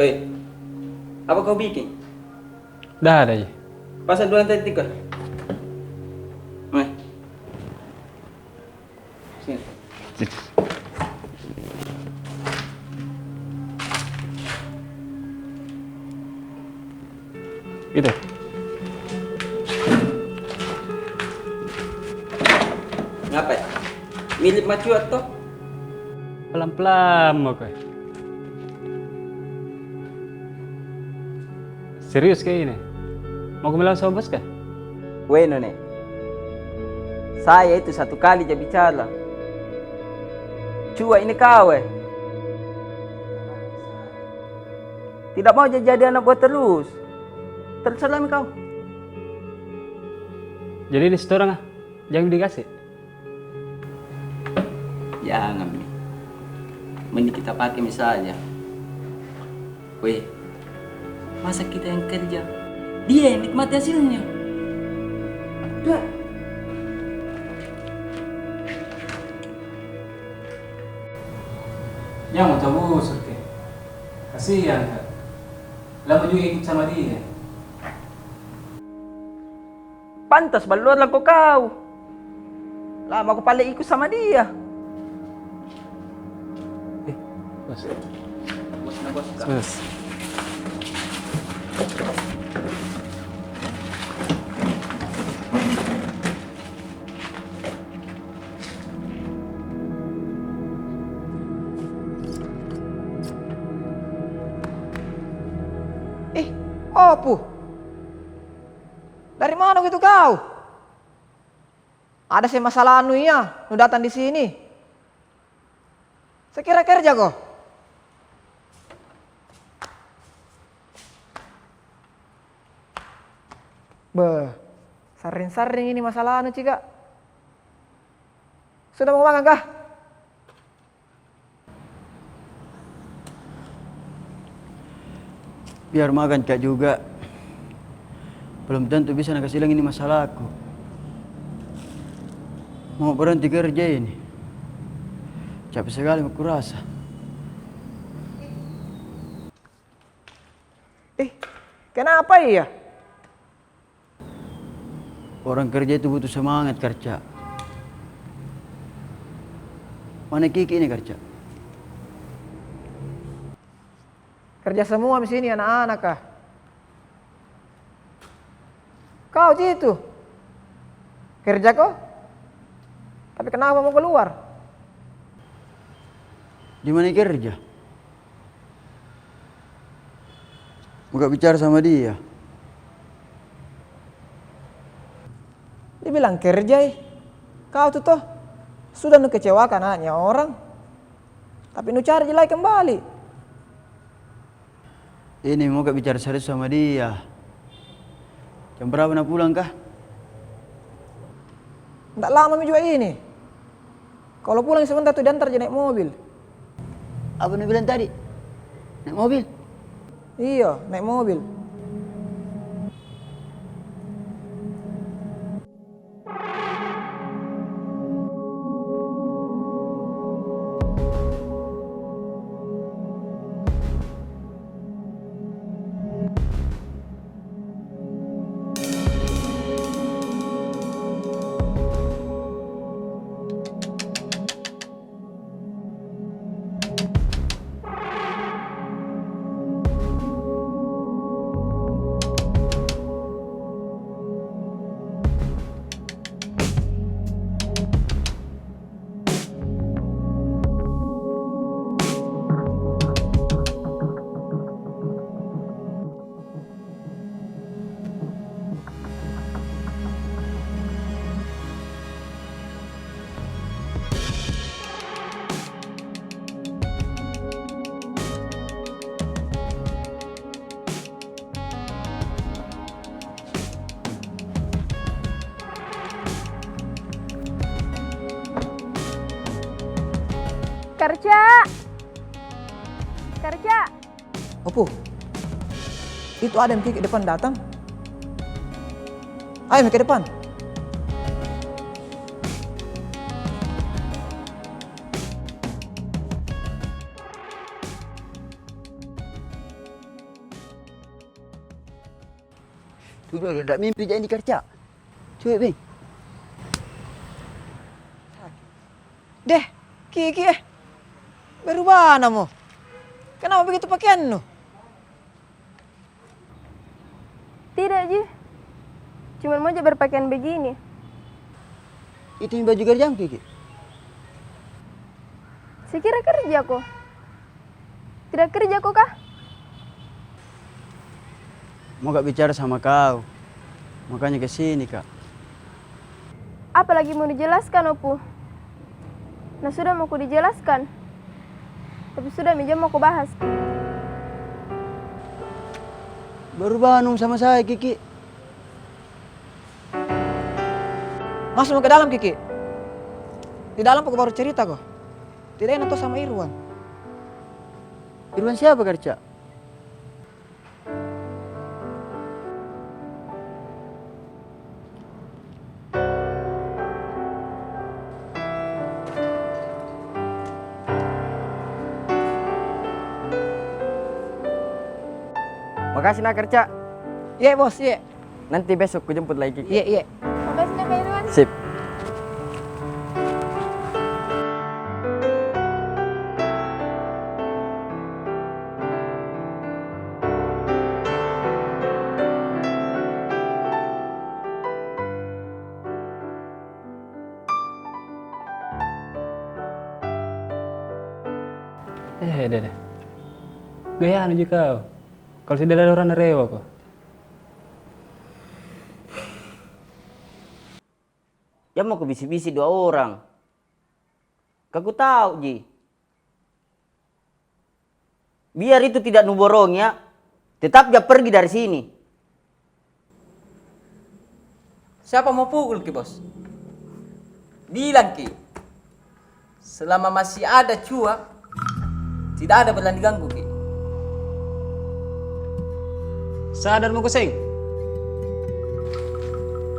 Oi, apa kau bikin? Dah ada ya. Pasal dua lantai tiga. Nih. Sini. Gitu. Ngapa? Milip macuat toh? Pelan-pelan mau kau. Serius kayak ini? Mau kau sama bos kah? Bueno nih. Saya itu satu kali jadi bicara. Cua ini kau tidak mau jadi anak buat terus. Terserah kau. Jadi di situ orang jangan dikasih. Jangan Mi. Mending kita pakai misalnya. Weh, masa kita yang kerja, dia yang nikmati hasilnya. Udah. Ya mau tahu surke. Kasihan kan. Lama juga ikut sama dia. Pantas baluar lang kau. Lama aku paling ikut sama dia. Bos. Bos na bos ka. Bos. Opo? Dari mana gitu kau? Ada sih masalah anu ya, nu datang di sini. Sekira kerja kok. Beh, sering-sering ini masalah anu cika. Sudah mau makan kah? Biar makan Cak juga. Belum tentu bisa nak kasih hilang ini masalahku. Mau berhenti kerja ini. Capek sekali aku rasa. Kenapa iya? Orang kerja itu butuh semangat kerja. Mana Kiki ini kerja? Kerja semua di sini anak-anak kah? Kau gitu. Kerja kok? Tapi kenapa mau keluar? Di mana kerja? Buka bicara sama dia. Dia bilang kerja Kau tuh toh sudah nu kecewakan anaknya orang. Tapi nu cari jelai kembali. Ini mau bicara serius sama dia. Jam berapa nak pulang kah? Nggak lama juga ini. Kalau pulang sebentar tuh diantar aja naik mobil. Apa nak bilang tadi? Naik mobil? Iya, naik mobil. Kerja. Kerja. Opo? Itu ada yang ke depan datang. Ayo ke depan. Tuh, udah mimpi jadi kerja. Cuy, Bang. Deh, Kiki berubah namo. Kenapa begitu pakaianmu? Tidak, Ji. Cuma mau aja berpakaian begini. Itu yang baju kerja Kiki. Saya kira kerja kok. Tidak kerja kok kah? Mau gak bicara sama kau. Makanya kesini, Kak. Apalagi mau dijelaskan, Opu? Nah, sudah mau ku dijelaskan. Tapi sudah meja mau ku bahas. Baru bangun sama saya, Kiki. Masuk ke dalam, Kiki. Di dalam aku baru cerita kok. Tidak enak tuh sama Irwan. Irwan siapa kerja? Makasih nak kerja. Iya, Bos, iya. Nanti besok ku jemput lagi. Iya, iya. Makasih Kak Irwan. Sip. Deh. Gaya anu juga kau. Kalau sudah ada orang rewa kok. Ya mau ke bisi-bisi 2 orang. Kaku tahu, Ji. Biar itu tidak nuborong ya. Tetap dia pergi dari sini. Siapa mau pukul Ki, Bos? Bilang Ki. Selama masih ada cuak, tidak ada berani diganggu Ki. Sadar mau kusing.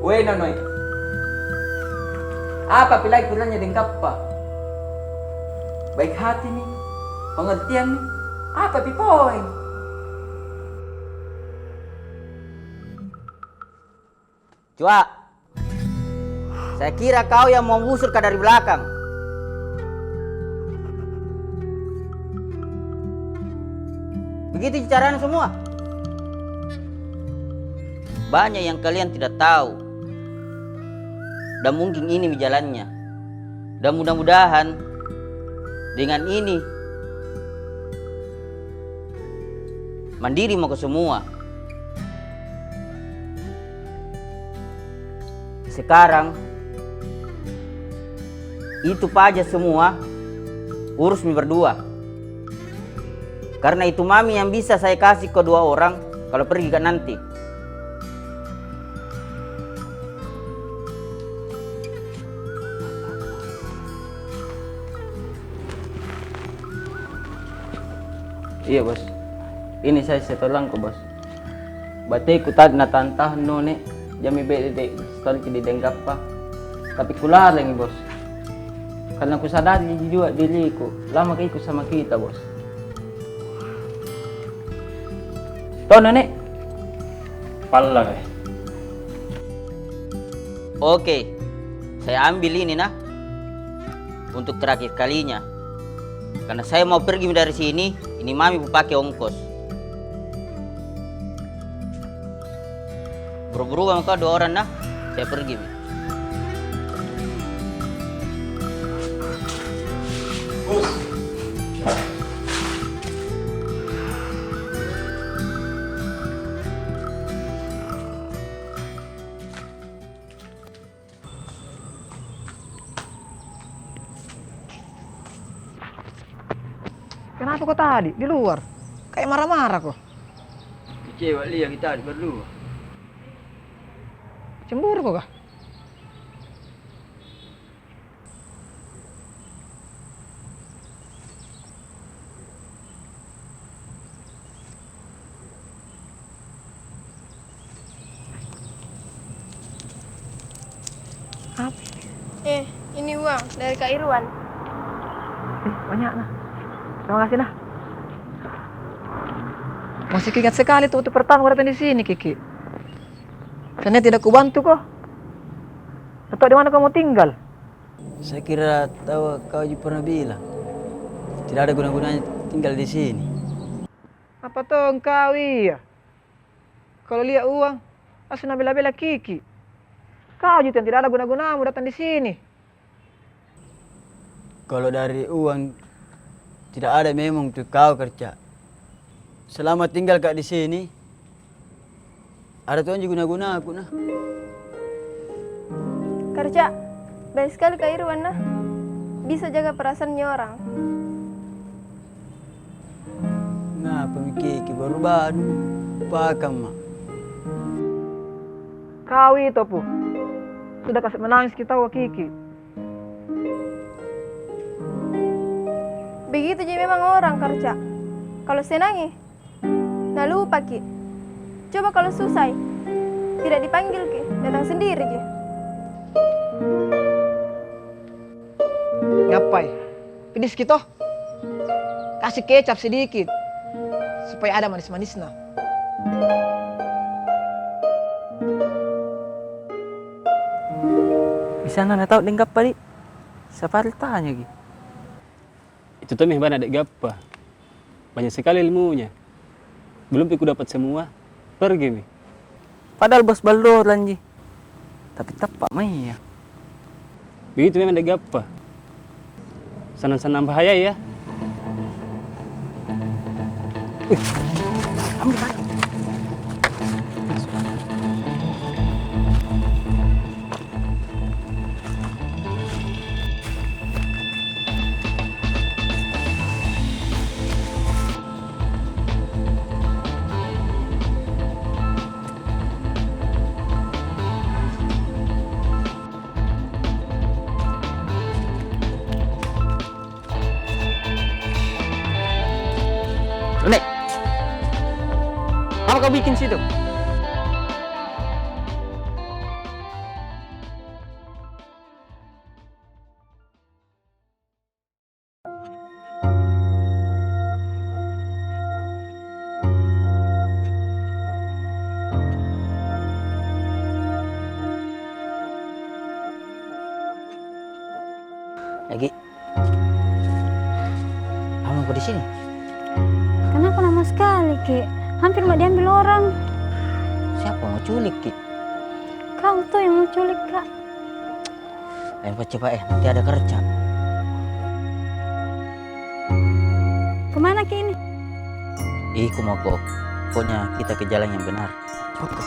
Weh Nonoy. Apa pilih-pilihnya dengan kappa? Baik hati nih, pengertian nih. Apa pipoin? Cua, saya kira kau yang mau busur ke dari belakang. Begitu caranya semua. Banyak yang kalian tidak tahu. Dan mungkin ini jalannya. Dan mudah-mudahan dengan ini mandiri mau ke semua. Sekarang itu pajak semua urus mi berdua. Karena itu mami yang bisa saya kasih ke 2 orang kalau pergi ke nanti. Iya Bos. Ini saya setolang kok Bos. Bate ku tadi na tantah none jami bede setel di denggapa. Tapi kular lagi Bos. Karena aku sadar juga diriku lama keikut sama kita Bos. Toh nenek. Pala kayak. Oke, saya ambil ini nah untuk terakhir kalinya. Karena saya mau pergi dari sini, ini mami pakai ongkos. Buru-buru sama kau 2 orang nah, saya pergi. Bos. Kenapa kok tadi di luar? Kayak marah-marah kok. Kecewa lihat kita berdua. Cemburu kok kah? Apa? Ini uang dari Kak Irwan. Banyak nah. Terima kasih nah. Masih ingat sekali tuh waktu pertama datang di sini Kiki. Karena tidak kubantu kok. Atau di mana kamu tinggal? Saya kira tahu kau juga pernah bilang tidak ada guna-gunanya tinggal di sini. Apa tuh engkau iya? Kalau lihat uang, asal bela-bela Kiki. Kau juga yang tidak ada guna-gunamu datang di sini. Kalau dari uang tidak ada memang tuh kau kerja. Selama tinggal kak di sini, ada tuh juga guna-guna aku nah. Kerja, baik sekali Kak Irwan nah. Bisa jaga perasaannya orang. Ngapa Kiki baru pakam mak. Kau itu pu. Sudah kasih menangis kita wa Kiki. Begitu jadi memang orang kerja. Kalau senangi, nah lupa Ki. Coba kalau susah, tidak dipanggil Ki, datang sendiri Ki. Ngapai? Pedis gitu. Kasih kecap sedikit. Supaya ada manis-manisnya. Bisa nana tahu denggap padi. Safari tanya gitu. Itu tuh memang ada gappa. Banyak sekali ilmunya. Belum aku dapat semua. Pergi mi. Padahal bos baldo lanji. Tapi tepat mah ya. Begitu memang ada gappa. Senang-senang bahaya ya. Nek, apa kau bikin situ? Lagi. Kamu kok di sini? Kenapa lama sekali, Ki? Hampir mau diambil orang. Siapa mau culik, Ki? Kau tuh yang mau culik, Kak. Ayo cepat nanti ada kerja. Kemana, Ki, ini? Ih, mau kok. Pokoknya kita ke jalan yang benar. Oke.